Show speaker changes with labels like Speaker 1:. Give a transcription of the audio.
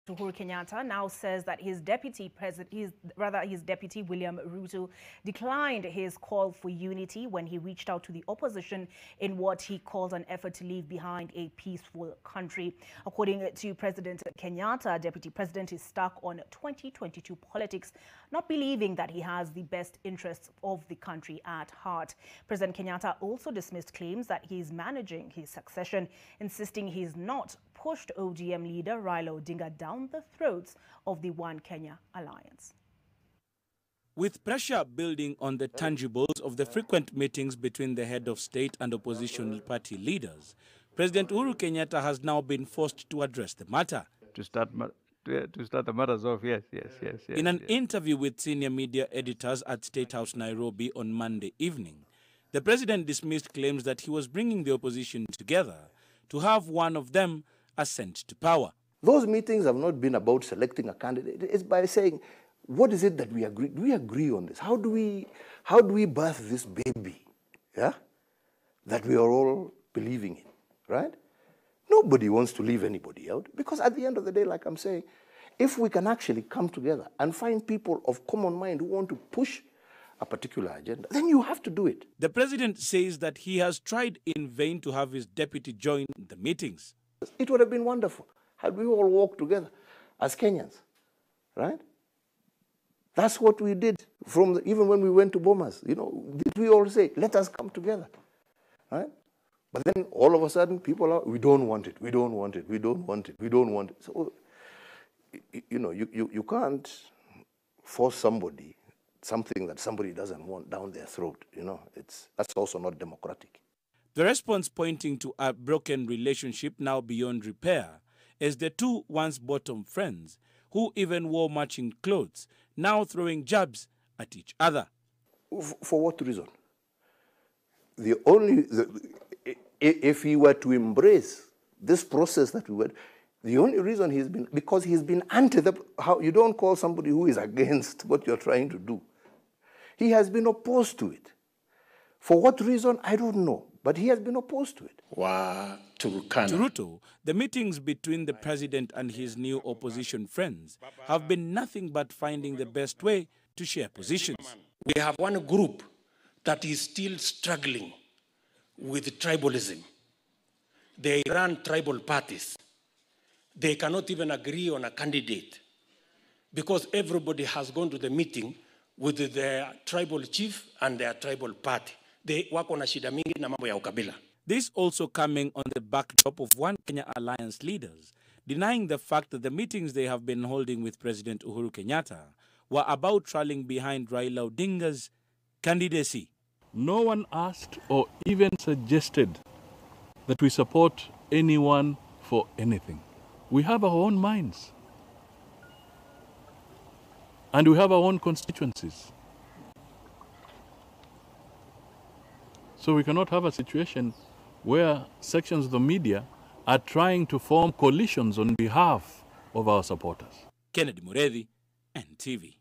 Speaker 1: Uhuru Kenyatta now says that his deputy William Ruto declined his call for unity when he reached out to the opposition in what he calls an effort to leave behind a peaceful country. According to President Kenyatta, Deputy President is stuck on 2022 politics, not believing that he has the best interests of the country at heart. President Kenyatta also dismissed claims that he is managing his succession, insisting he is not pushed ODM leader Raila Odinga down the throats of the One Kenya alliance.
Speaker 2: With pressure building on the tangibles of the frequent meetings between the head of state and opposition party leaders, President Uhuru Kenyatta has now been forced to address the matter.
Speaker 3: To start the matters off, yes.
Speaker 2: In an interview with senior media editors at State House, Nairobi on Monday evening, the president dismissed claims that he was bringing the opposition together to have one of them ascend to power.
Speaker 4: Those meetings have not been about selecting a candidate. It's by saying, what is it that we agree? Do we agree on this? How do we birth this baby, yeah, that we are all believing in, right? Nobody wants to leave anybody out, because at the end of the day, like I'm saying, if we can actually come together and find people of common mind who want to push a particular agenda, then you have to do it.
Speaker 2: The president says that he has tried in vain to have his deputy join the meetings.
Speaker 4: It would have been wonderful had we all walked together as Kenyans, right? That's what we did even when we went to Bomas. You know, did we all say, let us come together, right? But then all of a sudden, people are, we don't want it, we don't want it, we don't want it, we don't want it. So, you know, you can't force somebody something that somebody doesn't want down their throat. You know, that's also not democratic.
Speaker 2: The response pointing to a broken relationship now beyond repair is the two once bottom friends who even wore matching clothes, now throwing jabs at each other.
Speaker 4: For what reason? If he were to embrace this process that we were, the only reason because he's been how you don't call somebody who is against what you're trying to do. He has been opposed to it. For what reason, I don't know. But he has been opposed to it.
Speaker 2: To Ruto, the meetings between the president and his new opposition friends have been nothing but finding the best way to share positions.
Speaker 5: We have one group that is still struggling with tribalism. They run tribal parties. They cannot even agree on a candidate because everybody has gone to the meeting with their tribal chief and their tribal party.
Speaker 2: This also coming on the backdrop of One Kenya alliance leaders denying the fact that the meetings they have been holding with President Uhuru Kenyatta were about rallying behind Raila Odinga's candidacy.
Speaker 6: No one asked or even suggested that we support anyone for anything. We have our own minds. And we have our own constituencies. So we cannot have a situation where sections of the media are trying to form coalitions on behalf of our supporters.
Speaker 2: Kennedy Muredi, NTV.